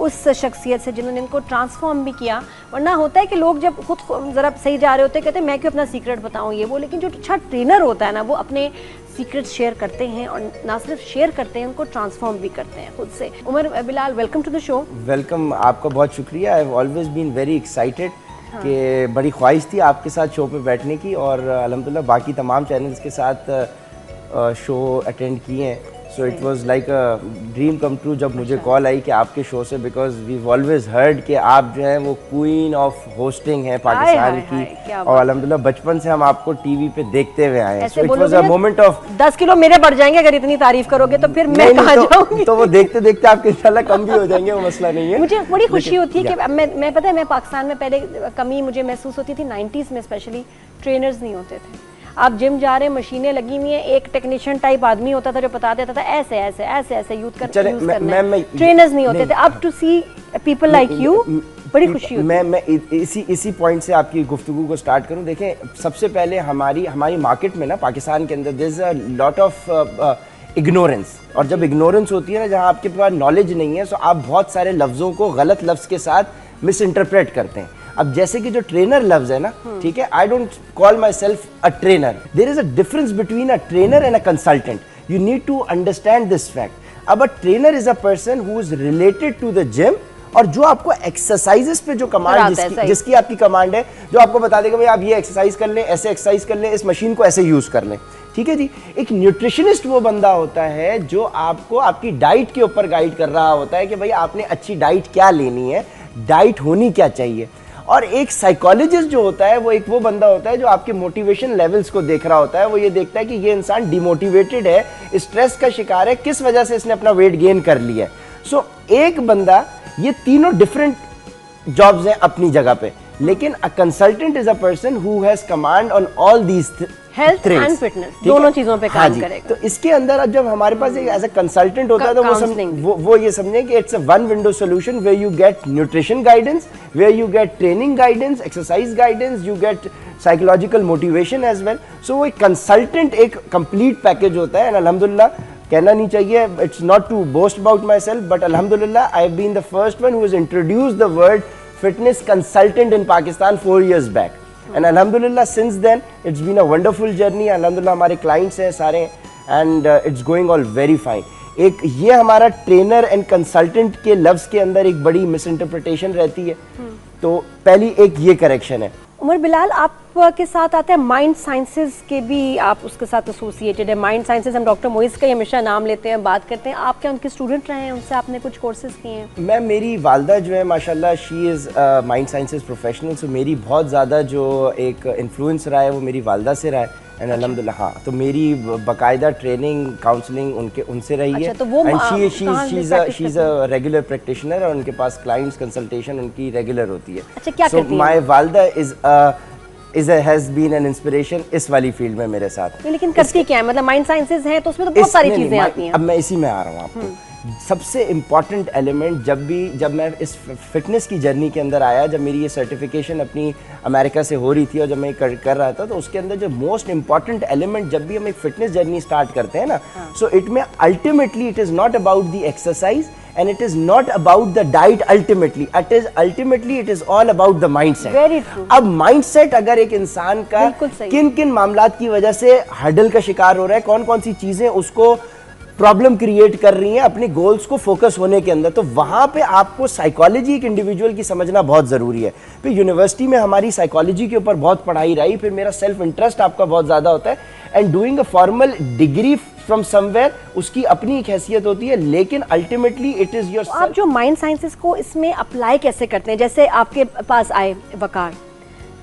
उस शख्सियत से जिन्होंने इनको ट्रांसफॉर्म भी किया। वरना होता है कि लोग जब खुद ज़रा सही जा रहे होते हैं कहते हैं मैं क्यों अपना सीक्रेट बताऊँ ये वो, लेकिन जो अच्छा ट्रेनर होता है ना वो अपने सीक्रेट्स शेयर करते हैं और ना सिर्फ शेयर करते हैं, उनको ट्रांसफॉर्म भी करते हैं खुद से। Umar Bilal, welcome to the show. Welcome, आपका बहुत शुक्रिया। I have always been very excited कि बड़ी ख्वाहिश थी आपके साथ शो पे बैठने की, और अल्हम्दुलिल्लाह बाकी तमाम चैनल्स के साथ शो अटेंड किए हैं। So it was like a dream come true जब मुझे कॉल आई कि आपके शो से, बिकॉज वी ऑलवेज हर्ड कि आप जो है वो क्वीन ऑफ होस्टिंग हैं पाकिस्तान की, और अल्हम्दुलिल्लाह बचपन से हम आपको टीवी पे देखते हुए आए हैं। So it was a moment of 10 kilo मेरे बढ़ जाएंगे अगर इतनी तारीफ करोगे तो फिर मैं कहाँ जाऊंगी। तो वो देखते देखते आपके इंशाल्लाह कम भी हो जाएंगे, वो मसला नहीं है। मुझे बड़ी खुशी होती है कि मैं पता है मैं पाकिस्तान में पहले कमी मुझे महसूस होती थी 90s में, स्पेशली ट्रेनर्स नहीं होते थे। आप जिम जा रहे हैं, मशीनें लगी हुई हैं, एक टेक्नीशियन टाइप आदमी होता था जो बता देता था ऐसे ऐसे ऐसे ऐसे यूज करना है, ट्रेनर्स नहीं होते थे। अब to see people like you, बड़ी खुशी होती है। मैं इसी पॉइंट से आपकी गुफ्तगू को स्टार्ट करूं। देखें, सबसे पहले हमारी मार्केट में ना पाकिस्तान के अंदर there is a lot of ignorance, और जब इग्नोरेंस होती है ना, जहां आपके पास नॉलेज नहीं है, तो आप बहुत सारे लफ्ज़ों को गलत लफ्ज़ के साथ मिस इंटरप्रेट करते हैं। अब जैसे कि जो ट्रेनर लफ्ज है ना, ठीक है, I don't call myself a trainer. There is a difference between a trainer and a consultant. You need to understand this fact. अब a trainer is a person who is related to the gym, और जो आपको exercises पे जो command जिसकी आपकी command है, जो आपको बता देगा भाई आप ये एक्सरसाइज कर लें, ऐसे एक्सरसाइज कर लें, इस मशीन को ऐसे यूज कर लें, ठीक है जी। एक न्यूट्रिशनिस्ट वो बंदा होता है जो आपको आपकी डाइट के ऊपर गाइड कर रहा होता है कि भाई आपने अच्छी डाइट क्या लेनी है, डाइट होनी क्या चाहिए। और एक साइकोलॉजिस्ट जो होता है वो बंदा होता है जो आपके मोटिवेशन लेवल्स को देख रहा होता है। वो ये देखता है कि ये इंसान डिमोटिवेटेड है, स्ट्रेस का शिकार है, किस वजह से इसने अपना वेट गेन कर लिया है। सो एक बंदा, ये तीनों डिफरेंट जॉब्स हैं अपनी जगह पे, लेकिन a consultant is a person who has command on all these health and fitness, दोनों चीजों पे काम करेगा। तो इसके अंदर अब जब हमारे पास एक एज अ कंसल्टेंट होता है तो वो ये समझें कि it's a one window solution where you get nutrition guidance, where you get training guidance, exercise guidance, you get psychological motivation as well. So वो एक कंसल्टेंट एक कंप्लीट पैकेज होता है। एंड अल्हम्दुलिल्लाह, कहना नहीं चाहिए, it's not to boast about myself, but अल्हम्दुलिल्लाह I have been the first one who has introduced the word fitness consultant in Pakistan 4 years back. And alhamdulillah since then it's been a wonderful journey. alhamdulillah हमारे clients हैं सारे, and it's going all very fine. एक ये हमारा trainer and consultant के लफ्ज के अंदर एक बड़ी मिसइंटरप्रिटेशन रहती है, तो पहली एक ये करेक्शन है। उमर बिलाल, आप के साथ आते हैं माइंड साइंसेज के भी, आप उसके साथ एसोसिएटेड है। माइंड साइंसेज हम डॉक्टर मोइस का हमेशा नाम लेते हैं, बात करते हैं। आप क्या उनके स्टूडेंट रहे हैं, उनसे आपने कुछ कोर्सेज किए हैं? मेरी वालदा जो है माशाल्लाह, she is mind sciences professional, so मेरी बहुत ज़्यादा जो एक इन्फ्लुएंस रहा है वो मेरी वालदा से रहा है। एंड अल्हम्दुलिल्लाह, हाँ, तो मेरी बाकायदा ट्रेनिंग काउंसलिंग उनसे रही है। And she is a regular practitioner, और उनके पास क्लाइंट्स कंसल्टेशन उनकी रेगुलर होती है। अच्छा, क्या करती हैं? माय वालदा has been an inspiration इस वाली फील्ड में मेरे साथ। लेकिन करती क्या है, मतलब माइंड साइंसेज है तो उसमें तो बहुत सारी चीजें आती हैं। अब मैं इसी में आ रहा हूँ आपको। सबसे इम्पॉर्टेंट एलिमेंट, जब मैं इस फिटनेस की जर्नी के अंदर आया, जब मेरी ये सर्टिफिकेशन अपनी अमेरिका से हो रही थी और जब मैं कर रहा था, तो उसके अंदर जो मोस्ट इम्पॉर्टेंट एलिमेंट, जब भी हम एक फिटनेस जर्नी स्टार्ट करते हैं ना, सो इट में ultimately it is not about the exercise and it is not about the diet ultimately, it is all about the mindset. Very true. अब mindset अगर एक इंसान का किन मामलात की वजह से हर्डल का शिकार हो रहा है, कौन कौन सी चीजें उसको प्रॉब्लम क्रिएट कर रही हैं अपने गोल्स को फोकस होने के अंदर, तो वहां पे आपको साइकोलॉजी एक इंडिविजुअल की समझना बहुत जरूरी है। फिर यूनिवर्सिटी में हमारी साइकोलॉजी के ऊपर बहुत पढ़ाई रही, फिर मेरा सेल्फ इंटरेस्ट आपका बहुत ज्यादा होता है, and doing a formal degree from somewhere, उसकी अपनी एक हैसियत होती है, लेकिन अल्टीमेटली इट इज योर। आप जो माइंड साइंसेस को इसमें अप्लाई कैसे करते हैं? जैसे आपके पास आए वकार,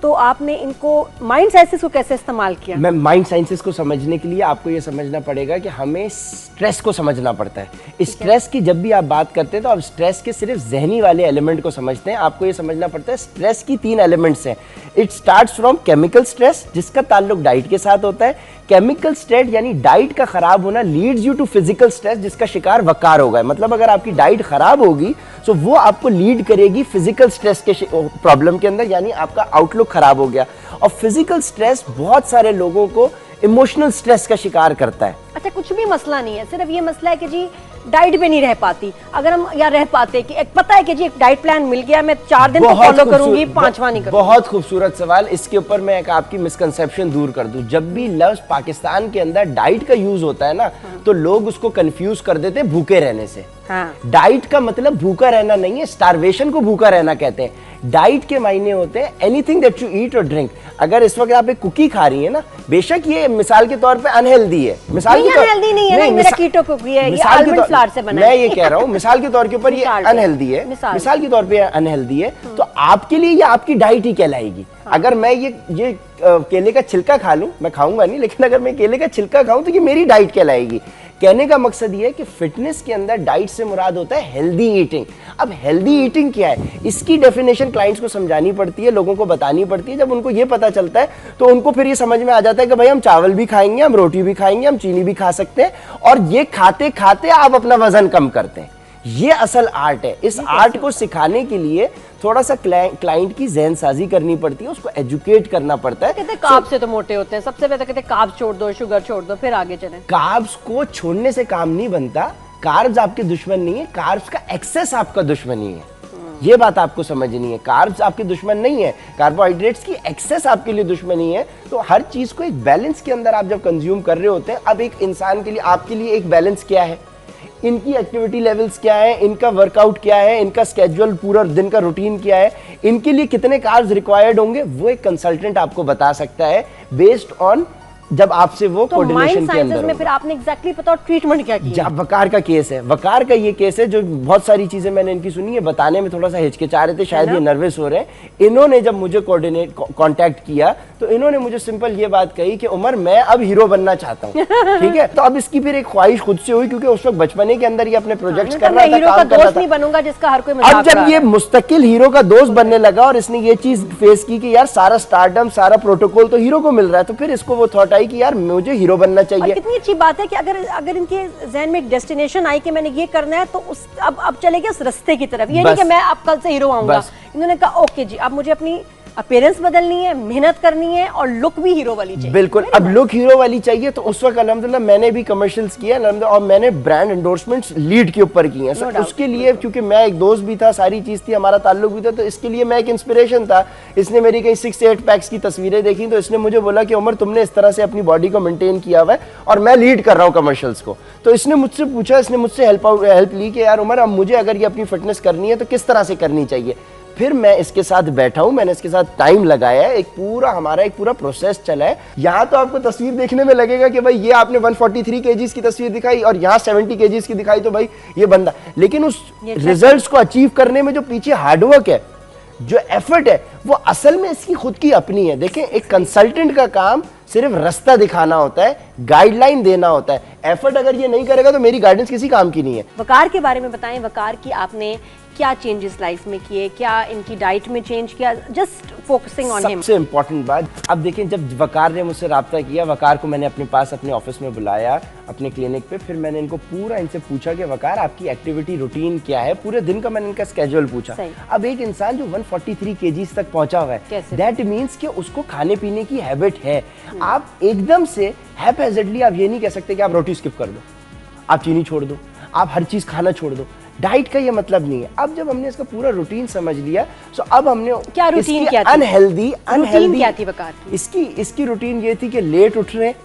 तो आपने इनको माइंड साइंसेस को कैसे इस्तेमाल किया? मैं माइंड साइंसेस को समझने के लिए आपको ये समझना पड़ेगा कि हमें स्ट्रेस को समझना पड़ता है। स्ट्रेस की जब भी आप बात करते हैं तो आप स्ट्रेस के सिर्फ जहनी वाले एलिमेंट को समझते हैं। आपको ये समझना पड़ता है स्ट्रेस की 3 एलिमेंट्स हैं। It starts from chemical stress, जिसका ताल्लुक डाइट के साथ होता है। केमिकल स्ट्रेस यानी डाइट का खराब होना leads you to physical stress, जिसका शिकार वकार होगा। मतलब अगर आपकी डाइट खराब होगी तो वो आपको लीड करेगी फिजिकल स्ट्रेस के प्रॉब्लम के अंदर, यानी आपका आउटलुक खराब हो गया। और फिजिकल स्ट्रेस बहुत सारे लोगों को इमोशनल स्ट्रेस का शिकार करता है। अच्छा, कुछ भी मसला नहीं है, सिर्फ ये मसला है कि जी डाइट पे नहीं रह पाती, अगर हम या रह पाते कि एक पता है कि जी एक डाइट प्लान मिल गया, मैं 4 दिन तो फॉलो करूंगी, 5वां नहीं करूंगी। बहुत खूबसूरत सवाल। इसके ऊपर मैं एक आपकी मिसकंसेप्शन दूर कर दूं। जब भी लफ्ज पाकिस्तान के अंदर डाइट का यूज होता है ना, तो लोग उसको कंफ्यूज कर देते हैं भूखे रहने से। हाँ। डाइट का मतलब भूखा रहना नहीं है, स्टारवेशन को भूखा रहना कहते हैं। डाइट के मायने होते हैं एनीथिंग दैट यू ईट और ड्रिंक। अगर इस वक्त आप एक कुकी खा रही है ना, बेशक ये मिसाल के तौर पे अनहेल्दी है, मिसाल के तौर अनहेल्दी नहीं है ना, मेरा कीटो कुकी है, ये आलमंड फ्लावर से बना है। मैं ये कह रहा हूँ मिसाल के तौर के ऊपर ये अनहेल्दी है, मिसाल के तौर पे अनहेल्दी है, तो आपके लिए ये आपकी डाइट ही कहलाएगी। अगर मैं ये केले का छिलका खा लूं, मैं खाऊंगा नहीं, लेकिन अगर मैं केले का छिलका खाऊं तो ये मेरी डाइट कहलाएगी। कहने का मकसद ये है कि फिटनेस के अंदर डाइट से मुराद होता है हेल्दी ईटिंग। अब हेल्दी ईटिंग क्या है, इसकी डेफिनेशन क्लाइंट्स को समझानी पड़ती है, लोगों को बतानी पड़ती है। जब उनको ये पता चलता है तो उनको फिर ये समझ में आ जाता है कि भाई हम चावल भी खाएंगे, हम रोटी भी खाएंगे, हम चीनी भी खा सकते हैं, और ये खाते खाते आप अपना वजन कम करते हैं। ये असल आर्ट है। इस आर्ट को सिखाने के लिए थोड़ा सा क्लाइंट की ज़हन साजी करनी पड़ती है, उसको एजुकेट करना पड़ता है। कहते हैं कार्ब्स से तो मोटे होते हैं, सबसे पहले कहते हैं कार्ब्स छोड़ दो, शुगर छोड़ दो, फिर आगे चलें। कार्ब्स को छोड़ने से काम नहीं बनता। कार्ब्स आपके दुश्मन नहीं है, कार्ब्स का एक्सेस आपका दुश्मनी है। ये बात आपको समझनी है। कार्ब्स आपके दुश्मन नहीं है, कार्बोहाइड्रेट्स की एक्सेस आपके लिए दुश्मनी है। तो हर चीज को एक बैलेंस के अंदर आप जब कंज्यूम कर रहे होते हैं, अब एक इंसान के लिए, आपके लिए एक बैलेंस क्या है, इनकी एक्टिविटी लेवल्स क्या है, इनका वर्कआउट क्या है, इनका स्केड्यूल, पूरा दिन का रूटीन क्या है, इनके लिए कितने कार्ब्स रिक्वायर्ड होंगे, वो एक कंसल्टेंट आपको बता सकता है बेस्ड ऑन जब आपसे वो कोऑर्डिनेशन के अंदर में। फिर आपने एग्जैक्टली बताओ ट्रीटमेंट क्या किया? वकार का केस है, वकार का ये केस है जो बहुत सारी चीजें मैंने इनकी सुनी है, बताने में थोड़ा सा हिचकिचा रहे थे, शायद ये नर्वस हो रहे हैं। इन्होंने जब मुझे कांटेक्ट किया तो इन्होंने मुझे सिंपल ये बात कही कि उमर मैं अब हीरो बनना चाहता हूँ। ठीक है, तो अब इसकी फिर एक ख्वाहिश खुद से हुई, क्योंकि उस वक्त बचपने के अंदर ये अपने प्रोजेक्ट्स कर रहा था, हीरो का दोस्त नहीं बनूंगा जिसका हर कोई मजाक अब जब ये मुस्तकिल हीरो का दोस्त बनने लगा और इसने ये चीज फेस की कि यार सारा स्टारडम, सारा प्रोटोकॉल तो हीरो को मिल रहा है, तो फिर इसको वो थॉट आई कि यार मुझे हीरो बनना चाहिए। कितनी अच्छी बात है कि अगर इनके जहन में एक डेस्टिनेशन आई कि मैंने ये करना है, तो उस अब चले गए उस रास्ते की तरफ। ये नहीं कि मैं अब कल से हीरो आऊंगा। इन्होंने कहा ओके जी, अब मुझे अपनी अपीयरेंस बदलनी है, मेहनत करनी है, और लुक भी हीरो वाली चाहिए। बिल्कुल, अब लुक हीरो वाली चाहिए। तो उस वक्त अल्हम्दुलिल्लाह मैंने भी कमर्शियल्स किया और मैंने ब्रांड एंडोर्समेंट्स लीड के ऊपर किए हैं। उसके लिए क्योंकि मैं एक दोस्त भी था, सारी चीज थी, हमारा ताल्लुक भी था, तो इसके लिए मैं एक इंस्पिरेशन था। इसने मेरी कहीं 6-8 पैक्स की तस्वीरें देखी, तो इसने मुझे बोला कि उमर तुमने इस तरह से अपनी बॉडी को मेंटेन किया हुआ है और मैं लीड कर रहा हूँ कमर्शियल्स को। तो इसने मुझसे पूछा, इसने मुझसे हेल्प ली कि यार उमर अब मुझे अगर ये अपनी फिटनेस करनी है तो किस तरह से करनी चाहिए। फिर मैं इसके साथ बैठा हूं, मैंने इसके साथ टाइम लगाया है, हमारा एक पूरा प्रोसेस चला है। यहाँ तो आपको तस्वीर देखने में लगेगा कि भाई ये आपने 143 केजीज की तस्वीर दिखाई और यहाँ 70 केजीज की दिखाई, तो भाई ये बंदा, लेकिन उस रिजल्ट्स को अचीव करने में जो पीछे हार्डवर्क है, जो एफर्ट है, वो असल में इसकी खुद की अपनी है। देखें, एक कंसल्टेंट का काम सिर्फ रास्ता दिखाना होता है, गाइडलाइन देना होता है। एफर्ट अगर ये नहीं करेगा तो मेरी गाइडेंस किसी काम की नहीं है। वकार के बारे में बताएं, वकार की आपने क्या चेंजेस लाइफ में किए, क्या इनकी डाइट में चेंज किया, जस्ट फोकसिंग ऑन हिम। सबसे इंपॉर्टेंट बात, अब देखें, जब वकार ने मुझसे रब्ता किया, वकार को मैंने अपने पास अपने ऑफिस में बुलाया, अपने क्लिनिक पे, फिर मैंने इनको पूरा इनसे पूछा कि वकार आपकी एक्टिविटी रूटीन क्या है, पूरे दिन का मैंने इनका स्केड्यूल पूछा। अब एक इंसान जो 143 केजीज तक पहुंचा हुआ है, दैट मीन्स कि उसको खाने पीने की हैबिट है। आप एकदम से हैपहैज़र्डली आप ये नहीं कह सकते कि आप रोटी स्किप कर दो, आप चीनी छोड़ दो, आप हर चीज खाना छोड़ दो। डाइट का ये मतलब नहीं है। अब जब हमने इसका पूरा रूटीन समझ लिया, तो अब हमने क्या रूटीन क्या थी? अनहेल्दी क्या थी वकार की? इसकी रूटीन ये थी कि लेट उठ रहे हैं,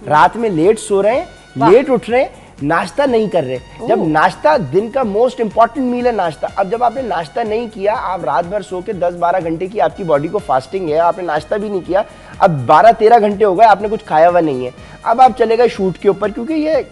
रात में लेट सो रहे हैं, लेट उठ रहे हैं, नाश्ता नहीं कर रहे। जब नाश्ता, दिन का मोस्ट इंपॉर्टेंट मील है नाश्ता। अब जब आपने नाश्ता नहीं किया, आप रात भर सो के 10-12 घंटे की आपकी बॉडी को फास्टिंग है, आपने नाश्ता भी नहीं किया, अब 12-13 घंटे हो गए, आपने कुछ खाया हुआ नहीं है। अब आप चले गए शूट के ऊपर, क्योंकि ये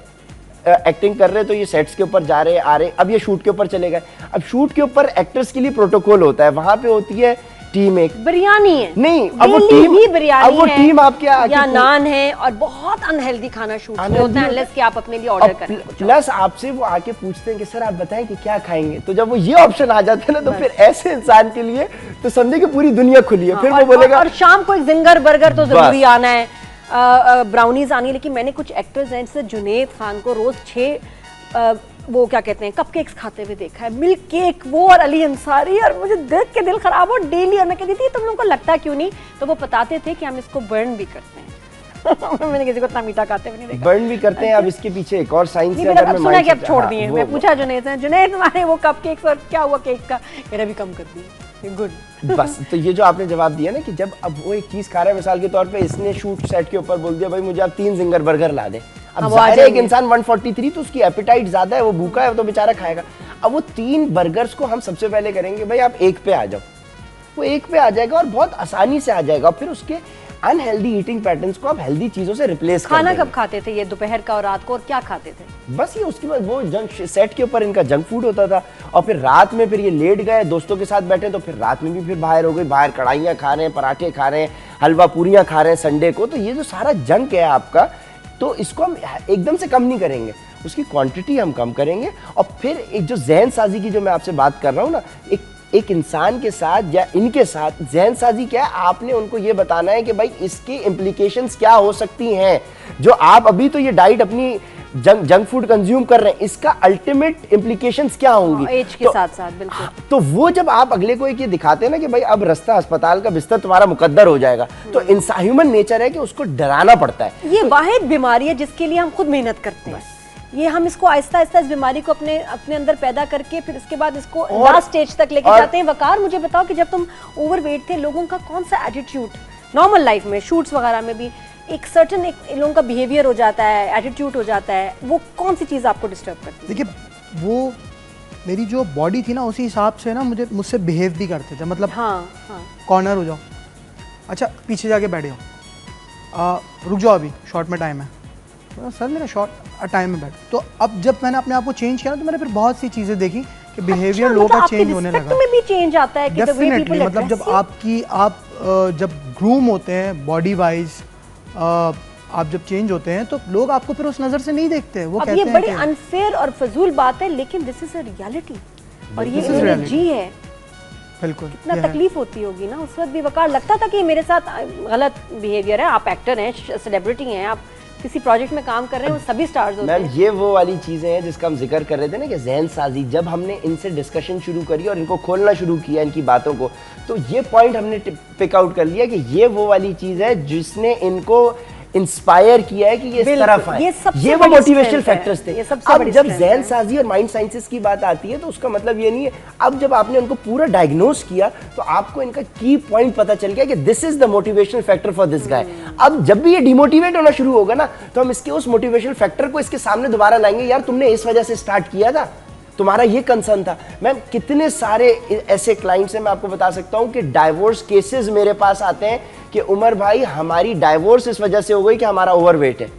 एक्टिंग कर रहे, तो ये सेट्स के ऊपर जा रहे आ रहे, अब ये शूट के ऊपर चले गए। अब शूट के ऊपर एक्टर्स के लिए प्रोटोकॉल होता है, वहां पे होती है टीम, एक बिरयानी है नहीं, अब वो टीम ही बिरयानी, अब वो टीम आपके या नान है, और बहुत अनहेल्दी खाना शूट में होता है, अनलेस कि आप अपने लिए ऑर्डर करें। प्लस आपसे वो आके पूछते हैं कि सर आप बताएं कि क्या खाएंगे, तो जब वो ये ऑप्शन आ जाते हैं ना, तो फिर ऐसे इंसान के लिए तो समझे कि पूरी दुनिया खुली है। फिर वो बोलेगा, और शाम को एक जिंगर बर्गर तो जरूरी आना है, ब्राउनीज आनी है। लेकिन मैंने कुछ एक्टर्स हैं, जैसे जुनैद खान को रोज 6 वो क्या कहते हैं कपकेक्स खाते हुए देखा है, मिल्क केक, वो और अली अंसारी, और मुझे देख के दिल खराब हो डेली। और मैं कहती थी तुम लोगों को लगता क्यों नहीं, तो वो बताते थे कि हम इसको बर्न भी करते हैं। मैंने किसी को इतना मीठा खाते भी नहीं देखा। बर्न भी करते हैं। अब इसके पीछे एक और साइंस नहीं, है, मैंने अगर अब मैं सुना कि अब mindset- छोड़ हाँ, दिए। वो- मैं पूछा जुनैद से, जुनैद तुम्हारे वो कपकेक्स और क्या हुआ केक का, कह रहा भी कम कर दिए। गुड। बस तो ये जो आपने जवाब दिया ना कि जब अब वो एक चीज खा रहा है, मिसाल के तौर पे इसने शूट सेट के ऊपर बोल दिया भाई मुझे आप 3 जिंगर बर्गर ला दे। हाँ, अब वो आ जाहिर है एक जाएंगे। इंसान 143 तो उसकी एपेटाइट ज्यादा है, वो भूखा है तो बेचारा खाएगा। अब वो 3 बर्गर्स को हम सबसे पहले करेंगे भाई आप एक पे आ जाओ, वो एक पे आ जाएगा और बहुत आसानी से आ जाएगा। फिर उसके अनहेल्दी ईटिंग पैटर्न्स को आप हेल्दी चीजों से रिप्लेस कर खाना देंगे। कब खाते थे ये, दोपहर का और रात को, और क्या खाते थे? बस ये उसके बाद वो जंक सेट के ऊपर इनका जंक फूड होता था, और फिर रात में फिर ये लेट गए, दोस्तों के साथ बैठे तो फिर रात में भी फिर बाहर हो गई, बाहर कढ़ाइयाँ खा रहे हैं, पराठे खा रहे हैं, हलवा पूरियाँ खा रहे हैं संडे को। तो ये जो सारा जंक है आपका, तो इसको हम एकदम से कम नहीं करेंगे, उसकी क्वांटिटी हम कम करेंगे। और फिर एक जो जहन साजी की जो मैं आपसे बात कर रहा हूँ ना, एक इंसान के साथ या इनके साथ जहन साजी क्या है, आपने उनको ये बताना है कि भाई इसकी इम्प्लीकेशंस क्या हो सकती हैं। जो आप अभी तो ये डाइट अपनी जंक फूड कंज्यूम कर रहे हैं, इसका अल्टीमेट इम्प्लीकेशंस क्या होंगी एज के साथ साथ। बिल्कुल। तो वो जब आप अगले को एक ये दिखाते हैं ना कि भाई अब रास्ता अस्पताल का बिस्तर तुम्हारा मुकद्दर हो जाएगा, तो इंसान ह्यूमन नेचर है कि उसको डराना पड़ता है। ये वाहिद बीमारी है जिसके लिए हम खुद मेहनत करते हैं। ये हम इसको आहिस्ता आहिस्ता इस बीमारी को अपने अपने अंदर पैदा करके फिर इसके बाद इसको लास्ट स्टेज तक लेके जाते हैं। वकार, मुझे बताओ कि जब तुम ओवरवेट थे, लोगों का कौन सा एटीट्यूड नॉर्मल लाइफ में, शूट्स वगैरह में भी एक सर्टेन एक लोगों का बिहेवियर हो जाता है, एटीट्यूड हो जाता है, वो कौन सी चीज़ आपको डिस्टर्ब करती है? देखिए वो मेरी जो बॉडी थी ना, उसी हिसाब से ना मुझसे बिहेव भी करते थे। मतलब हाँ हाँ। कॉर्नर हो जाओ, अच्छा पीछे जाके बैठ जाओ, रुक जाओ अभी शॉर्ट में टाइम है, सर मेरा शॉर्ट टाइम में बैठ। तो अब जब मैंने अपने आप को चेंज किया ना, तो मैंने फिर बहुत सी चीज़ें देखी कि बिहेवियर लोगों का चेंज होने लगा। में भी चेंज आता है कि the way people डेफिनेटली। मतलब जब address जब ग्रूम होते हैं बॉडी वाइज, आप जब चेंज होते हैं तो लोग आपको फिर उस नज़र से नहीं देखते। वो अब कहते ये हैं बड़ी कि अनफेयर और फजूल बात है, लेकिन दिस इज अ रियलिटी और ये This is इन्होंने reality. जी है। बिल्कुल इतना ये है। तकलीफ होती होगी ना उस वक्त भी। वकार, लगता था कि मेरे साथ गलत बिहेवियर है। आप एक्टर हैं, सेलिब्रिटी हैं, आप किसी प्रोजेक्ट में काम कर रहे हैं, वो सभी स्टार्स होते मैम हैं। ये वो वाली चीजें हैं जिसका हम जिक्र कर रहे थे ना कि जहन साजी, जब हमने इनसे डिस्कशन शुरू करी और इनको खोलना शुरू किया इनकी बातों को, तो ये पॉइंट हमने पिक आउट कर लिया कि ये वो वाली चीज है जिसने इनको इंस्पायर किया है कि ये इस बिल्कुल, तरफ आए। ये सबसे ये वो बड़ी मोटिवेशनल strength है। फैक्टर्स थे। ये सबसे अब बड़ी जब strength जहन है। साजी और माइंड साइंसेस की बात आती है तो उसका मतलब ये नहीं है, अब जब आपने उनको पूरा डायग्नोस किया तो आपको इनका की पॉइंट पता चल गया कि this is the motivational factor for this guy. अब जब भी ये डिमोटिवेट होना शुरू होगा ना, तो हम इसके उस मोटिवेशनल फैक्टर को इसके सामने दोबारा लाएंगे, यार तुमने इस वजह से स्टार्ट किया था, तुम्हारा ये कंसर्न था। मैम कितने सारे ऐसे क्लाइंट्स हैं, मैं आपको बता सकता हूं कि डाइवोर्स केसेस मेरे पास आते हैं कि उमर भाई हमारी डाइवोर्स इस वजह से हो गई कि हमारा ओवरवेट है।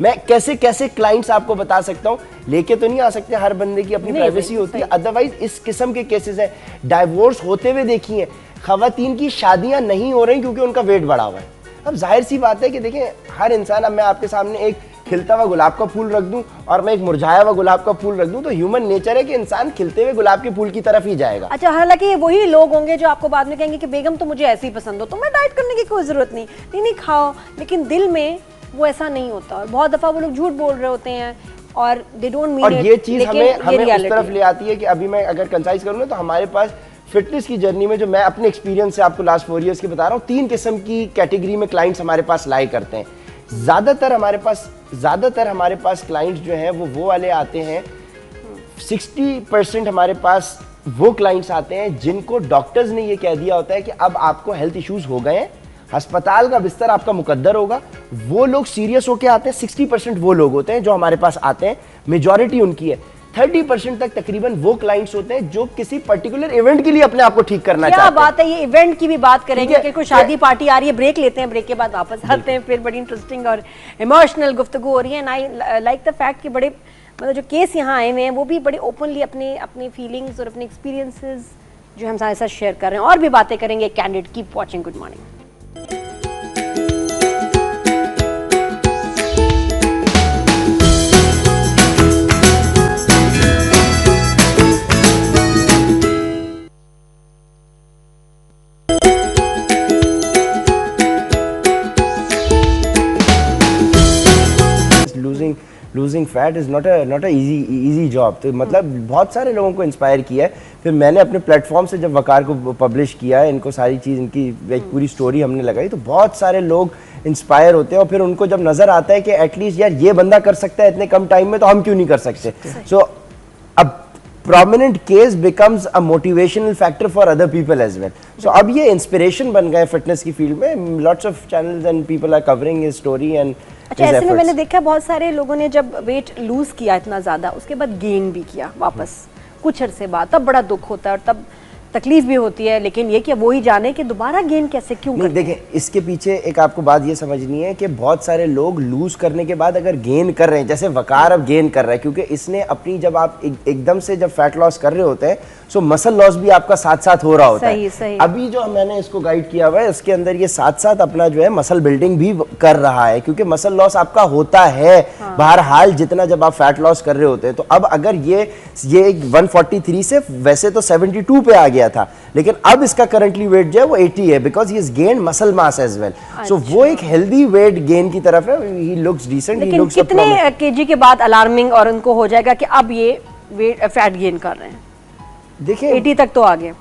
मैं कैसे कैसे क्लाइंट्स आपको बता सकता हूं, लेके तो नहीं आ सकते, हर बंदे की अपनी नहीं, प्राइवेसी नहीं, होती है। सही। अदरवाइज इस किस्म के केसेस हैं, डाइवोर्स होते हुए देखी हैं, खवातीन की शादियां नहीं हो रही क्योंकि उनका वेट बढ़ा हुआ है। अब जाहिर सी बात है कि देखिए हर इंसान, अब मैं आपके सामने एक खिलता हुआ गुलाब का फूल रख दूं और मैं एक मुरझाया हुआ गुलाब का फूल रख दूं, तो ह्यूमन नेचर है कि इंसान खिलते हुए गुलाब के फूल की तरफ ही जाएगा। अच्छा, हालांकि ये वही लोग होंगे जो आपको बाद में कहेंगे कि बेगम तो मुझे ऐसे ही पसंद हो, तो मैं डाइट करने की कोई जरूरत नहीं, नहीं खाओ, लेकिन दिल में वो ऐसा नहीं होता। और बहुत दफा वो लोग झूठ बोल रहे होते हैं और दे डोंट मीन और इट, ये चीज लेकिन हमें ये हमें उस reality तरफ है। ले आती है कि अभी मैं अगर कंसाइज करूँ ना, तो हमारे पास फिटनेस की जर्नी में, जो मैं अपने एक्सपीरियंस से आपको लास्ट 4 इयर्स की बता रहा हूँ, 3 किस्म की कैटेगरी में क्लाइंट्स हमारे पास लाई करते हैं। ज़्यादातर हमारे पास क्लाइंट्स जो हैं वो वाले आते हैं, 60% हमारे पास वो क्लाइंट्स आते हैं जिनको डॉक्टर्स ने ये कह दिया होता है कि अब आपको हेल्थ इश्यूज हो गए हैं, अस्पताल का बिस्तर आपका मुकद्दर होगा। वो लोग सीरियस होके आते हैं, 60% वो लोग होते हैं जो हमारे पास आते हैं, मेजॉरिटी उनकी है। 30% तक तकरीबन वो क्लाइंट्स होते हैं जो किसी पर्टिकुलर इवेंट के लिए अपने आप को ठीक करना क्या चाहते हैं। बात है, ये इवेंट की भी बात करेंगे ठीक है, कि कोई शादी पार्टी आ रही है, ब्रेक लेते हैं, ब्रेक के बाद वापस आते हैं, फिर बड़ी इंटरेस्टिंग और इमोशनल गुफ्तगू हो रही है। आई लाइक द फैक्ट कि बड़े मतलब जो केस यहाँ आए हुए हैं वो भी बड़े ओपनली अपने अपनी फीलिंग्स और अपने एक्सपीरियंसेस जो हम हमारे साथ शेयर कर रहे हैं, और भी बातें करेंगे। Candid, keep watching, good morning. Losing fat is not a easy job. तो मतलब बहुत सारे लोगों को इंस्पायर किया है। फिर मैंने अपने प्लेटफॉर्म से जब वकार को पब्लिश किया है, इनको सारी चीज़, इनकी एक पूरी स्टोरी हमने लगाई, तो बहुत सारे लोग इंस्पायर होते हैं। और फिर उनको जब नज़र आता है कि एटलीस्ट यार ये बंदा कर सकता है इतने कम टाइम में, तो हम क्यों नहीं कर सकते। सो अब prominent case becomes a motivational factor for other people as well. So अब ये इंस्पिरेशन बन गए फिटनेस की फील्ड में। lots of channels and people are covering his story and अच्छा, his ऐसे में efforts. मैंने देखा बहुत सारे लोगों ने जब वेट लूज किया इतना ज्यादा, उसके बाद गेन भी किया वापस कुछ अरसे बाद, तब बड़ा दुख होता है और तब तकलीफ भी होती है। लेकिन ये कि वो ही जाने कि दोबारा गेन कैसे क्यों नहीं, करते हैं। देखें इसके पीछे एक आपको बात ये समझनी है कि बहुत सारे लोग लूज करने के बाद अगर गेन कर रहे हैं, जैसे वकार अब गेन कर रहा है, क्योंकि इसने अपनी, जब आप एकदम से जब फैट लॉस कर रहे होते हैं, सो मसल लॉस भी आपका साथ साथ हो रहा होता है। सही। अभी जो मैंने इसको गाइड किया हुआ है, उसके अंदर ये साथ साथ अपना जो है मसल बिल्डिंग भी कर रहा है, क्योंकि मसल लॉस आपका होता है बहरहाल जितना जब आप फैट लॉस कर रहे होते हैं। तो अब अगर ये 143 से वैसे तो 72 पे आ गया था, लेकिन अब इसका करंटली वेट जो है वो 80 है, because he is gain muscle mass as well. So वो एक हेल्दी वेट गेन की तरफ है। ही लुक्स डिसेंट, ही लेकिन लुक्स कितने केजी के बाद अलार्मिंग और उनको हो जाएगा कि अब ये वेट फैट गेन कर रहे हैं? देखिए 80 तक तो आ गए।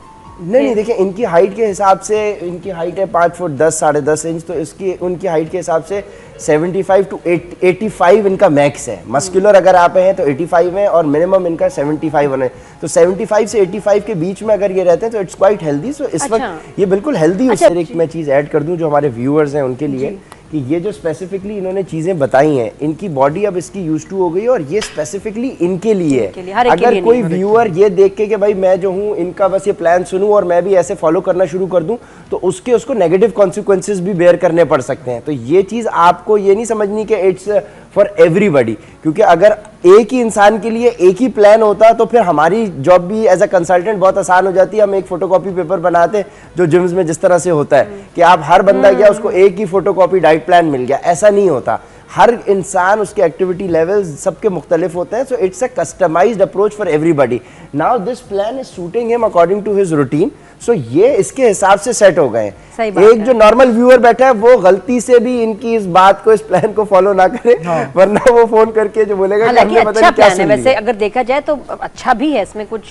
नहीं देखिए, इनकी हाइट के हिसाब से, इनकी हाइट है 5 फुट 10 साढ़े 10 इंच, तो इसकी उनकी हाइट के हिसाब से 75 टू 85 इनका मैक्स है। मस्कुलर अगर आप हैं तो 85 है और मिनिमम इनका 75 है। तो 75 से 85 के बीच में अगर ये रहते हैं तो इट्स क्वाइट हेल्दी। सो इस वक्त ये बिल्कुल हेल्दी। उससे एक मैं चीज़ ऐड कर दूं जो हमारे व्यूअर्स हैं उनके लिए, कि ये जो स्पेसिफिकली इन्होंने चीज़ें बताई हैं, इनकी बॉडी अब इसकी यूज टू हो गई है और ये स्पेसिफिकली इनके लिए है। अगर कोई व्यूअर ये देख के कि भाई मैं जो हूँ इनका बस ये प्लान सुनूं और मैं भी ऐसे फॉलो करना शुरू कर दूं, तो उसको नेगेटिव कॉन्सिक्वेंसेस भी बेयर करने पड़ सकते हैं। तो ये चीज़ आपको ये नहीं समझनी कि इट्स फॉर एवरीबॉडी, क्योंकि अगर एक ही इंसान के लिए एक ही प्लान होता तो फिर हमारी जॉब भी एज अ कंसल्टेंट बहुत आसान हो जाती है। हम एक फोटोकॉपी पेपर बनाते जो जिम्स में जिस तरह से होता है कि आप हर बंदा गया उसको एक ही फोटोकॉपी डाइट प्लान मिल गया, ऐसा नहीं होता। हर इंसान, उसके एक्टिविटी लेवल्स सबके मुख्तलिफ होते हैं। So it's a customized approach for everybody. Now this plan is suiting him according to his routine. So ये इसके हिसाब से सेट हो गए। एक जो नॉर्मल व्यूअर बैठा है वो गलती से भी इनकी इस बात को, इस प्लान को फॉलो ना करे, वरना वो फोन करके जो बोलेगा कि हमने पता नहीं क्या सुन लिया। वैसे अगर देखा जाए तो अच्छा भी है, इसमें कुछ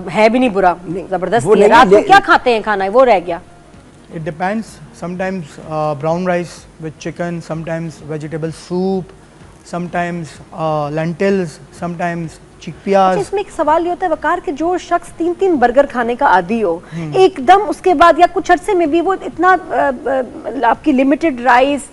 है भी नहीं बुरा, जबरदस्त है। रात को क्या खाते हैं खाना, वो रह गया। It depends. Sometimes brown rice with chicken, sometimes vegetable soup, sometimes lentils, sometimes chickpeas. इसमें एक सवाल ये होता है वकार के जो शख्स 3-3 बर्गर खाने का आदी हो एकदम, उसके बाद या कुछ अरसे में भी वो इतना आपकी लिमिटेड राइस,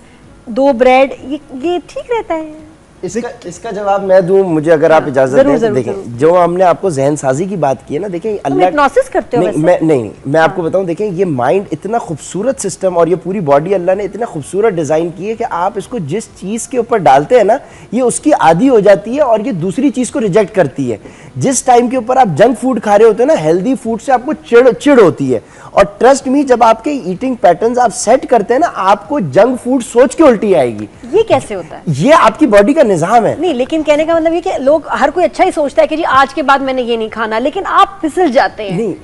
2 ब्रेड, ये ठीक रहता है? इसका जवाब मैं दूं, मुझे अगर आप इजाजत दें तो देखें, जो हमने आपको जहन साजी की बात की है ना, देखें अल्लाह हिप्नोसिस करते हो नहीं, मैं आपको बताऊं, देखें ये माइंड इतना खूबसूरत सिस्टम और ये पूरी बॉडी अल्लाह ने इतना खूबसूरत डिजाइन की है कि आप इसको जिस चीज के ऊपर डालते हैं ना, ये उसकी आदी हो जाती है और ये दूसरी चीज को रिजेक्ट करती है। जिस टाइम के ऊपर आप जंक फूड खा रहे होते हैं ना, हेल्दी फूड से आपको चिड़ होती है। और ट्रस्ट मी, जब आपके ईटिंग पैटर्न्स आप सेट करते हैं ना, आपको जंक फूड सोच के उल्टी आएगी। ये कैसे होता है? ये आपकी बॉडी का निजाम है। नहीं, लेकिन कहने का मतलब ये कि लोग, हर कोई अच्छा ही सोचता है कि जी आज के बाद मैंने ये नहीं खाना, लेकिन आप फिसल जाते हैं। नहीं,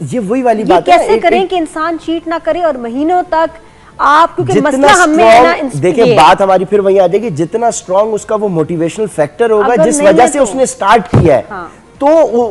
ये वही वाली बात है। कैसे करें कि इंसान चीट ना करे और महीनों तक आप, क्योंकि मसला हमें है ना, देखिए बात हमारी फिर वही आ जाएगी, जितना स्ट्रॉन्ग उसका वो मोटिवेशनल फैक्टर होगा जिस वजह से उसने स्टार्ट किया है, तो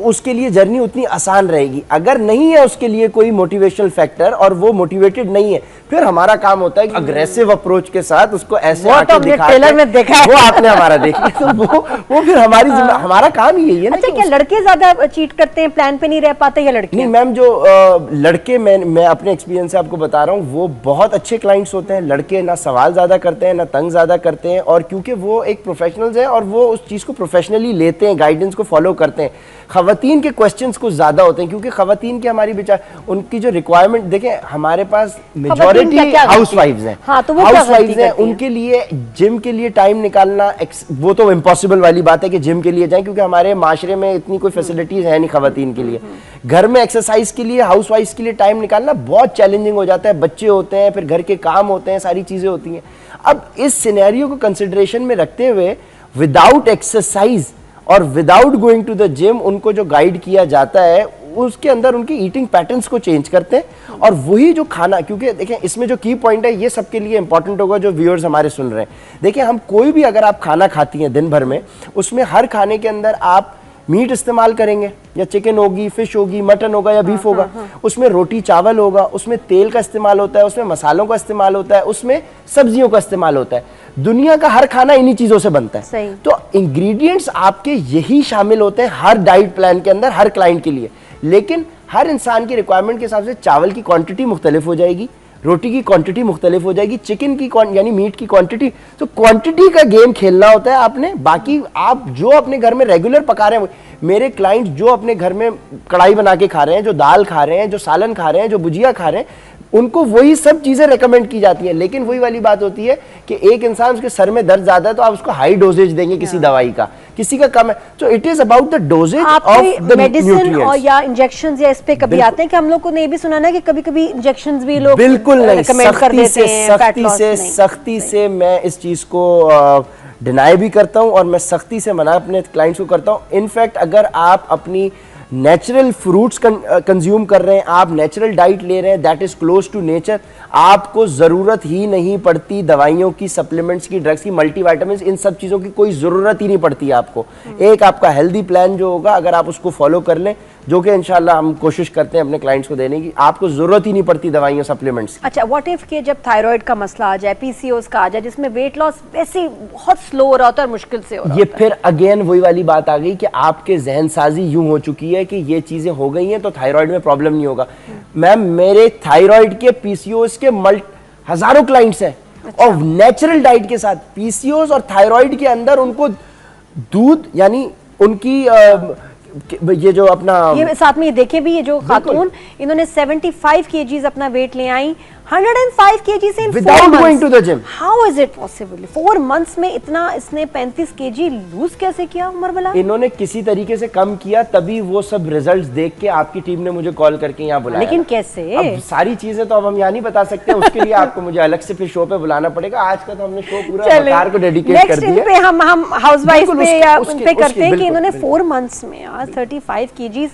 उसके लिए जर्नी उतनी आसान रहेगी। अगर नहीं है उसके लिए कोई मोटिवेशनल फैक्टर और वो मोटिवेटेड नहीं है, फिर हमारा काम होता है कि अग्रेसिव अप्रोच के साथ उसको ऐसे आके दिखाते हैं। में देखा है, वो आपने हमारा देखा, तो वो फिर हमारा काम ही यही है ना। अच्छा, क्या लड़के ज्यादा चीट करते हैं, प्लान पे नहीं रह पाते, या लड़के? नहीं मैम, जो लड़के, मैं अपने एक्सपीरियंस से आपको बता रहा हूँ, वो बहुत अच्छे क्लाइंट्स होते हैं। लड़के ना सवाल ज्यादा करते हैं, ना तंग ज्यादा करते हैं, और क्योंकि वो एक प्रोफेशनल्स है और वो उस चीज को प्रोफेशनली लेते हैं, गाइडेंस को फॉलो करते हैं। खवातीन के क्वेश्चंस कुछ ज्यादा होते हैं, क्योंकि खवातीन की हमारी उनकी जो रिक्वायरमेंट, देखें हमारे पास मेजॉरिटी हाउसवाइफ्स हैं। तो हाउसवाइफ्स हैं, उनके लिए जिम के लिए टाइम निकालना वो तो इम्पॉसिबल वाली बात है कि जिम के लिए जाएं, क्योंकि हमारे माशरे में इतनी कोई फैसिलिटीज है नहीं खवातीन के लिए। घर में एक्सरसाइज के लिए हाउसवाइफ्स के लिए टाइम निकालना बहुत चैलेंजिंग हो जाता है। बच्चे होते हैं, फिर घर के काम होते हैं, सारी चीजें होती हैं। अब इस सिनेरियो को कंसिडरेशन में रखते हुए, विदाउट एक्सरसाइज और without going to the gym, उनको जो गाइड किया जाता है उसके अंदर उनकी ईटिंग पैटर्न्स को चेंज करते हैं और वही जो खाना, क्योंकि देखें इसमें जो की पॉइंट है ये सबके लिए इंपॉर्टेंट होगा जो व्यूअर्स हमारे सुन रहे हैं। देखिए हम कोई भी अगर आप खाना खाती हैं दिन भर में, उसमें हर खाने के अंदर आप मीट इस्तेमाल करेंगे, या चिकन होगी, फिश होगी, मटन होगा या बीफ होगा, उसमें रोटी चावल होगा, उसमें तेल का इस्तेमाल होता है, उसमें मसालों का इस्तेमाल होता है, उसमें सब्जियों का इस्तेमाल होता है। दुनिया का हर खाना इन्हीं चीजों से बनता है। सही। तो इंग्रेडिएंट्स आपके यही शामिल होते हैं हर डाइट प्लान के अंदर, हर क्लाइंट के लिए। लेकिन हर इंसान की रिक्वायरमेंट के हिसाब से चावल की क्वांटिटी मुख्तलिफ हो जाएगी, रोटी की क्वांटिटी मुख्तलिफ हो जाएगी, चिकन की यानी मीट की क्वांटिटी। तो क्वांटिटी का गेम खेलना होता है आपने। बाकी आप जो अपने घर में रेगुलर पका रहे हैं, मेरे क्लाइंट जो अपने घर में कढ़ाई बना के खा रहे हैं, जो दाल खा रहे हैं, जो सालन खा रहे हैं, जो भुजिया खा रहे हैं, उनको वही सब चीजें रेकमेंड की जाती हैं। लेकिन वही वाली बात होती है कि एक इंसान उसके सर में दर्द ज्यादा है तो आप उसको हाई डोजेज देंगे किसी दवाई का, किसी का कम है। तो it is about the doses of the medicine और या इंजेक्शंस या इस पे कभी आते हैं कि हम लोग को नहीं भी सुना ना कि कभी-कभी इंजेक्शंस भी लोग बिल्कुल नहीं, recommend कर देते हैं fat loss नहीं। सख्ती से मैं इस चीज को डिनाई भी करता हूं और मैं सख्ती से मना अपने क्लाइंट्स को करता हूं। इनफैक्ट अगर आप अपनी नेचुरल फ्रूट्स कंज्यूम कर रहे हैं, आप नेचुरल डाइट ले रहे हैं, that is close to nature, आपको जरूरत ही नहीं पड़ती दवाइयों की, सप्लीमेंट्स की, ड्रग्स की, मल्टीविटामिन्स, इन सब चीजों की कोई जरूरत ही नहीं पड़ती आपको। एक आपका हेल्दी प्लान जो होगा अगर आप उसको फॉलो कर लें, जो कि इंशाल्लाह हम कोशिश करते हैं अपने क्लाइंट्स को देने की, आपको जरूरत ही नहीं पड़ती दवाइयों सप्लीमेंट्स की। अच्छा, व्हाट इफ के जब थायराइड का मसला आ जाए, पीसीओएस का आ जाए, जिसमें वेट लॉस वैसे ही बहुत स्लो हो रहा होता है और मुश्किल से हो रहा ये होता है। फिर अगेन वही वाली बात आ गई कि आपके जहन साजी यूं हो चुकी है कि ये चीजें हो गई हैं तो थायराइड में प्रॉब्लम नहीं होगा। मैम मेरे थायराइड के, पीसीओएस के हजारों क्लाइंट्स हैं। अच्छा। और नेचुरल डाइट के साथ पीसीओएस और थायराइड के अंदर उनको दूध यानी उनकी ये जो अपना ये साथ में ये देखे भी, ये जो खातून इन्होंने 75 केजीज अपना वेट ले आई, 105 KGs in 4 Without months. going to the gym. How is it possible? 4 months में इतना इसने 35 केजी लूज कैसे किया उमर बला? इन्होंने किसी तरीके से कम किया, तभी वो सब रिजल्ट्स देख के आपकी टीम ने मुझे कॉल करके यहाँ बुलाया। लेकिन कैसे? अब सारी चीजें तो अब हम यहाँ नहीं बता सकते, उसके लिए आपको मुझे अलग से फिर शो पे बुलाना पड़ेगा। आज का तो हमने शो पूरा वकार को डेडिकेट कर दिया। पे हम हाउसवाइफ पे या उन पे करते हैं कि बिल्कुल, इन्होंने बिल्कुल। 4 मंथ्स में यार 35 केजीज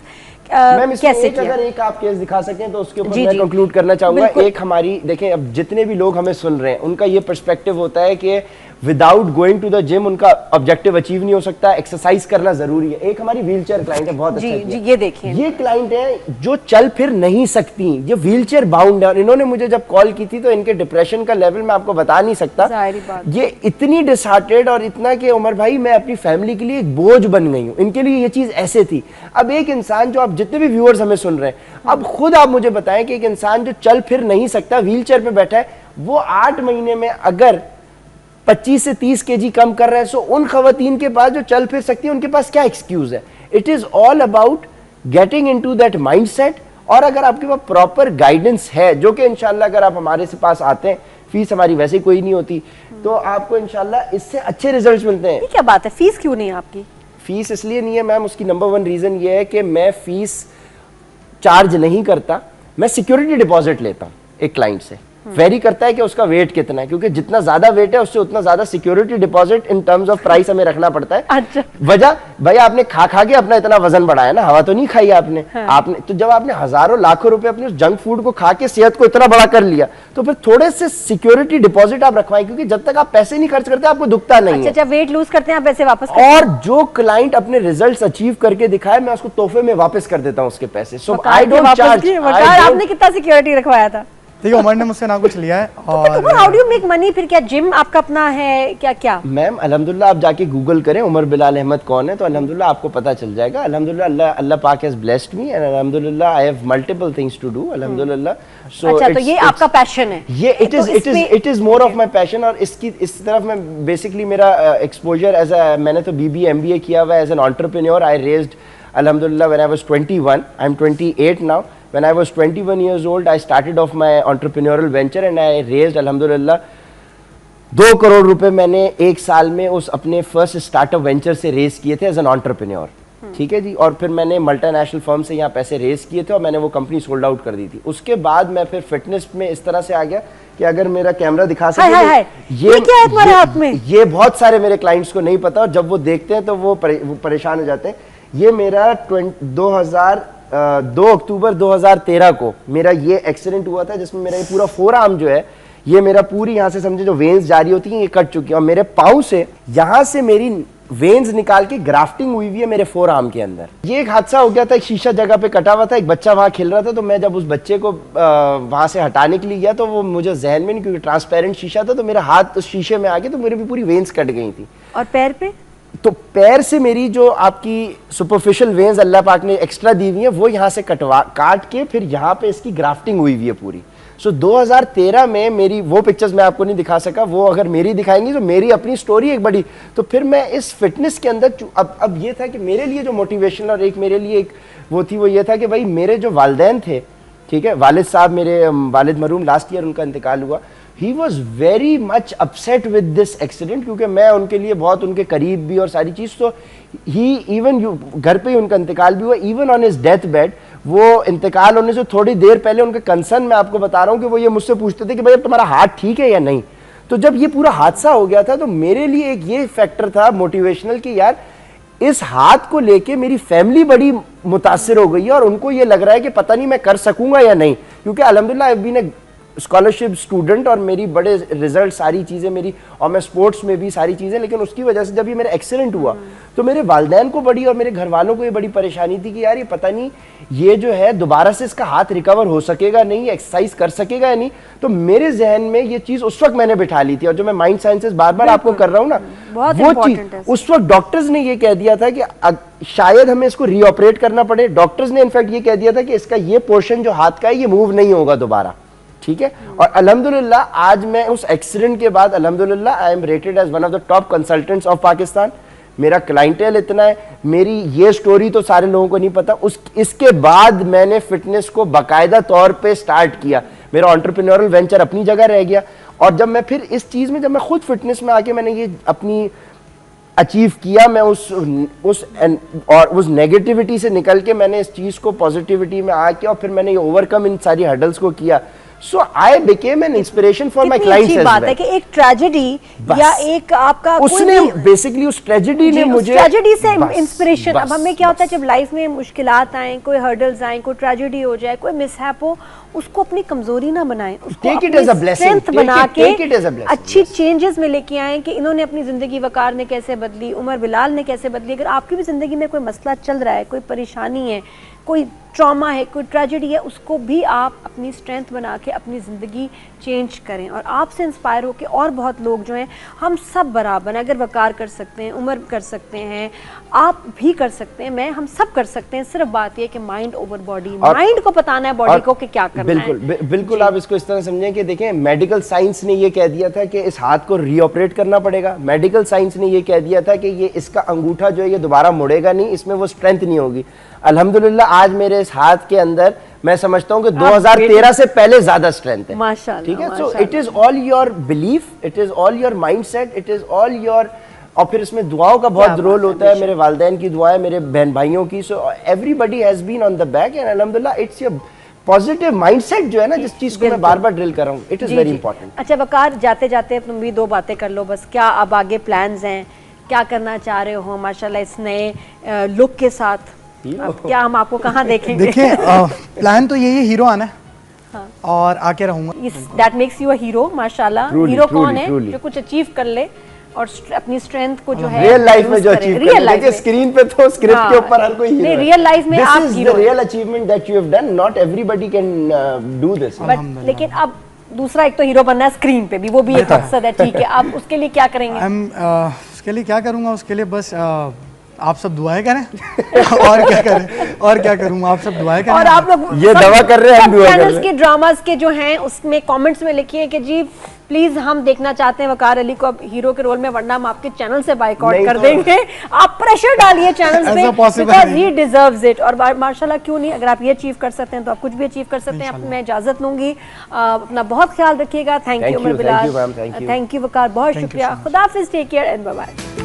मैम इसमें कैसे एक किया? अगर एक आप केस दिखा सकें तो उसके ऊपर जी, मैं जी। कंक्लूड करना चाहूंगा। बिल्कुल। एक हमारी देखें, अब जितने भी लोग हमें सुन रहे हैं उनका ये पर्सपेक्टिव होता है कि without going to the gym उनका ऑब्जेक्टिव अचीव नहीं हो सकता, एक्सरसाइज करना जरूरी है। एक हमारी व्हीलचेयर क्लाइंट है, बहुत अच्छा जी किया। जी, ये देखिए, ये क्लाइंट है जो चल फिर नहीं सकती, ये व्हीलचेयर बाउंड है। और इन्होंने मुझे जब कॉल की थी तो इनके डिप्रेशन का लेवल मैं आपको बता नहीं सकता। जाहिर बात। ये इतनी डिसहार्टेड और इतना कि उमर भाई मैं अपनी फैमिली के लिए एक बोझ बन गई हूँ, इनके लिए ये चीज ऐसे थी। अब एक इंसान जो, आप जितने भी व्यूअर्स हमें सुन रहे हैं, अब खुद आप मुझे बताएं कि एक इंसान जो चल फिर नहीं सकता, व्हीलचेयर पे बैठा है, वो 8 महीने में अगर 25 से 30 केजी कम कर रहे हैं, सो उन खवातीन के पास जो चल फिर सकती है उनके पास क्या एक्सक्यूज है? It is all about getting into that mindset. और अगर आपके पास प्रॉपर गाइडेंस है, जो कि इंशाल्लाह अगर आप हमारे से पास आते हैं, फीस हमारी वैसे ही कोई नहीं होती, तो आपको इंशाल्लाह इससे अच्छे रिजल्ट्स मिलते हैं। ये क्या बात है, फीस क्यों नहीं है आपकी? फीस इसलिए नहीं है मैम, उसकी नंबर 1 रीजन ये है कि मैं फीस चार्ज नहीं करता, मैं सिक्योरिटी डिपॉजिट लेता हूं एक क्लाइंट से। वेरी करता है कि उसका वेट कितना है, क्योंकि जितना ज्यादा वेट है उससे उतना ज्यादा security deposit in terms of price हमें रखना पड़ता है। अच्छा। वजह भैया आपने खा खा के अपना इतना वजन बढ़ाया ना, हवा तो नहीं खाई आपने। हाँ। आपने तो जब आपने हजारों लाखों रुपए अपने जंक फूड को खा के सेहत को इतना बड़ा कर लिया, तो फिर थोड़े से सिक्योरिटी डिपॉजिट आप रखवाएं, क्योंकि जब तक आप पैसे नहीं खर्च करते आपको दुखता नहीं है। अच्छा, वेट लूज करते हैं आप पैसे वापस करते हैं? और जो क्लाइंट अपने रिजल्ट्स अचीव करके दिखाए, मैं उसको तोहफे में वापस कर देता हूं उसके पैसे। सो आई डोंट चार्ज। आपने कितना सिक्योरिटी रखवाया था? देखिए उमर ने मुझसे ना कुछ लिया है। और how do you make money? फिर क्या जिम आपका अपना है क्या? क्या मैम अल्हम्दुलिल्लाह, आप जाके गूगल करें उमर बिलाल अहमद कौन है, तो अल्हम्दुलिल्लाह आपको पता चल जाएगा। अल्हम्दुलिल्लाह अल्लाह पाक हैज ब्लेस्ड मी एंड अल्हम्दुलिल्लाह I have multiple things to do अल्हम्दुलिल्लाह। सो अच्छा, तो ये आपका पैशन है? ये it is more of my passion. और इस तरफ मैं बेसिकली मेरा एक्सपोजर एज अ, मैंने तो BBA MBA किया हुआ है as an entrepreneur. I raised alhamdulillah when I was 21, I'm 28 now. When I was 21 years old, I started off my entrepreneurial venture and I raised alhamdulillah 2 crore रुपए मैंने एक साल में उस अपने फर्स्ट स्टार्टअप वेंचर से रेज किए थे एज एन एंटरप्रेन्योर। ठीक है जी। और फिर मैंने मल्टीनेशनल फर्म से यहाँ पैसे रेज किए थे और मैंने वो कंपनी सोल्ड आउट कर दी थी। उसके बाद मैं फिर फिटनेस में इस तरह से आ गया कि अगर मेरा कैमरा दिखा सके, ये क्या है तुम्हारे हाथ में? ये बहुत सारे मेरे क्लाइंट्स को नहीं पता और जब वो देखते हैं तो वो परेशान हो जाते हैं। ये मेरा 2 अक्टूबर 2013 को मेरा ये एक्सीडेंट हुआ था, जिसमें मेरा ये पूरा फोर आर्म जो है, ये मेरा पूरी यहाँ से समझे जो वेन्स जारी होती हैं ये कट चुकी है, और मेरे पाँव से यहाँ से मेरी वेन्स निकाल के ग्राफ्टिंग हुई हुई है मेरे फोर आर्म के अंदर। ये एक हादसा हो गया था, एक शीशा जगह पे कटा हुआ था, एक बच्चा वहाँ खेल रहा था, तो मैं जब उस बच्चे को वहाँ से हटाने के लिए गया तो वो मुझे जहन में नहीं, क्योंकि ट्रांसपेरेंट शीशा था, तो मेरा हाथ उस शीशे में आ गया, तो मेरी भी पूरी वेन्स कट गई थी। और पैर पे? तो पैर से मेरी जो आपकी सुपरफिशियल वेन्स अल्लाह पाक ने एक्स्ट्रा दी हुई है, वो यहाँ से काट के फिर यहाँ पे इसकी ग्राफ्टिंग हुई हुई है पूरी। सो 2013 में मेरी वो पिक्चर्स मैं आपको नहीं दिखा सका, वो अगर मेरी दिखाएंगी तो मेरी अपनी स्टोरी एक बड़ी। तो फिर मैं इस फिटनेस के अंदर अब ये था कि मेरे लिए जो मोटिवेशन और एक मेरे लिए एक वो थी, वो ये था कि भाई मेरे जो वालिदैन थे, ठीक है, वालिद साहब मेरे वालिद मरहूम लास्ट ईयर उनका इंतकाल हुआ, he was very much upset with this accident, क्योंकि मैं उनके लिए बहुत उनके करीब भी और सारी चीज़, तो ही इवन घर पे ही उनका इंतकाल भी हुआ, even on his death bed, वो इंतकाल होने से थोड़ी देर पहले उनका कंसर्न मैं आपको बता रहा हूँ कि वो ये मुझसे पूछते थे कि भाई तुम्हारा हाथ ठीक है या नहीं। तो जब ये पूरा हादसा हो गया था तो मेरे लिए एक ये फैक्टर था मोटिवेशनल कि यार इस हाथ को लेके मेरी फैमिली बड़ी मुतासिर हो गई है, और उनको ये लग रहा है कि पता नहीं मैं कर सकूंगा या नहीं, क्योंकि अल्हम्दुलिल्लाह I have been a scholarship student और मेरी बड़े रिजल्ट सारी चीज़ें मेरी, और मैं स्पोर्ट्स में भी सारी चीज़ें, लेकिन उसकी वजह से जब ये मेरा एक्सीडेंट हुआ तो मेरे वालिदैन को बड़ी और मेरे घर वालों को ये बड़ी परेशानी थी कि यार ये पता नहीं ये जो है दोबारा से इसका हाथ रिकवर हो सकेगा नहीं, एक्सरसाइज कर सकेगा या नहीं। तो मेरे जहन में ये चीज़ उस वक्त मैंने बिठा ली थी, और जो मैं माइंड साइंसेस बार बार आपको कर रहा हूँ ना, वो चीज़ उस वक्त डॉक्टर्स ने ये कह दिया था कि शायद हमें इसको रीऑपरेट करना पड़े। डॉक्टर्स ने इनफैक्ट ये कह दिया था कि इसका ये पोर्शन जो हाथ का है ये मूव नहीं होगा दोबारा, ठीक है। और अल्हम्दुलिल्लाह आज मैं उस एक्सीडेंट के बाद अल्हम्दुलिल्लाह I am rated as one of the top consultants of Pakistan. मेरा क्लाइंटेल इतना है, मेरी ये स्टोरी तो सारे लोगों को नहीं पता। इसके बाद मैंने फिटनेस को बाकायदा तौर पे स्टार्ट किया, मेरा एंटरप्रेन्योरल वेंचर अपनी जगह रह गया, और जब मैं फिर इस चीज़ में, जब मैं खुद फिटनेस में आके मैंने ये अपनी अचीव किया, मैं उस नेगेटिविटी से निकल के मैंने इस चीज़ को पॉजिटिविटी में आके और फिर मैंने ये ओवरकम इन सारी हर्डल्स को किया। So I became an inspiration for my clients as well। बात है कि एक ट्रेजेडी या एक आपका उसने बेसिकली उस ट्रेजेडी ने मुझे ट्रेजेडी से इंस्पिरेशन। अब हमें क्या होता है जब लाइफ में मुश्किलात आए, कोई हर्डल्स आए, कोई ट्रेजेडी हो जाए, कोई मिसहैप हो, उसको अपनी कमजोरी ना बनाएं, उसको अपनी स्ट्रेंथ बना के अच्छी चेंजेस में लेके आए कि इन्होंने अपनी जिंदगी, वकार ने कैसे बदली, उमर बिलाल ने कैसे बदली। अगर आपकी भी जिंदगी में कोई मसला चल रहा है, कोई परेशानी है, कोई ट्रॉमा है, कोई ट्रेजेडी है, उसको भी आप अपनी स्ट्रेंथ बना के अपनी ज़िंदगी चेंज करें। और आपसे इंस्पायर होकर और बहुत लोग जो हैं, हम सब बराबर हैं। अगर वकार कर सकते हैं, उमर कर सकते हैं, आप भी कर सकते हैं, हम सब कर सकते हैं। सिर्फ बात यह कि माइंड ओवर बॉडी, माइंड को बताना है बॉडी को कि क्या करना है। बिल्कुल आप इसको इस तरह समझें कि देखें, मेडिकल साइंस ने ये कह दिया था कि इस हाथ को रीऑपरेट करना पड़ेगा। मेडिकल साइंस ने ये कह दिया था कि ये इसका अंगूठा जो है ये दोबारा मुड़ेगा नहीं, इसमें वो स्ट्रेंथ नहीं होगी। अल्हम्दुलिल्लाह आज मेरे इस हाथ के अंदर मैं समझता हूँ कि 2013 से पहले ज्यादा स्ट्रेंथ है, माशाल्लाह, ठीक है। So it is all your belief, it is all your mindset, it is all your, और फिर इसमें दुआओं का बहुत रोल होता है, मेरे वालिदैन की दुआएं, मेरे बहन भाइयों की। So everybody has been on the back end अल्हम्दुलिल्लाह इट्स योर पॉजिटिव माइंडसेट जो है ना, जिस चीज को मैं बार बार ड्रिल कर रहा हूँ, इट इज वेरी इंपॉर्टेंट। अच्छा वकार, जाते जाते तुम भी दो बातें कर लो बस, क्या अब आगे प्लान्स हैं, क्या करना चाह रहे हो माशाल्लाह इस नए लुक के साथ? अब क्या हम आपको कहाँ देखेंगे? देखिए प्लान तो यही है, हीरो आना है। हाँ। और आके रहूंगा। That makes you a hero माशाल्लाह। हीरो कौन है जो कुछ अचीव कर ले और अपनी स्ट्रेंथ को जो है रियल लाइफ में जो अचीव कर ले। देखिए स्क्रीन पे तो स्क्रिप्ट के ऊपर हर कोई हीरो है, रियल लाइफ में आप hero. This is the real achievement that you have done, not everybody can do this. But लेकिन अब दूसरा एक तो हीरो बनना है स्क्रीन पे भी, वो भी एक मकसद है, ठीक है। अब उसके लिए क्या करेंगे? उसके लिए क्या करूंगा, उसके लिए बस आप सब दुआएं करें और क्या करें, और क्या करूं, आप सब दुआएं करें। और आप लोग ये दवा कर रहे हैं, हम दुआ कर रहे हैं। के ड्रामास के जो हैं उसमें कमेंट्स में लिखिए कि जी प्लीज हम देखना चाहते हैं वकार अली को अब हीरो के रोल में, वरना हम आपके चैनल से बाइकआउट कर देंगे। आप प्रेशर डालिए चैनल्स पे, बिकॉज़ ही डिजर्व्स इट। और माशाल्लाह क्यों नहीं, अगर आप ये अचीव कर सकते हैं तो आप कुछ भी अचीव कर सकते हैं। मैं इजाजत लूंगी, अपना बहुत ख्याल रखिएगा। Thank you Umar Bilal, thank you Waqar, बहुत शुक्रिया। खुदा हाफिज़, take care and bye bye.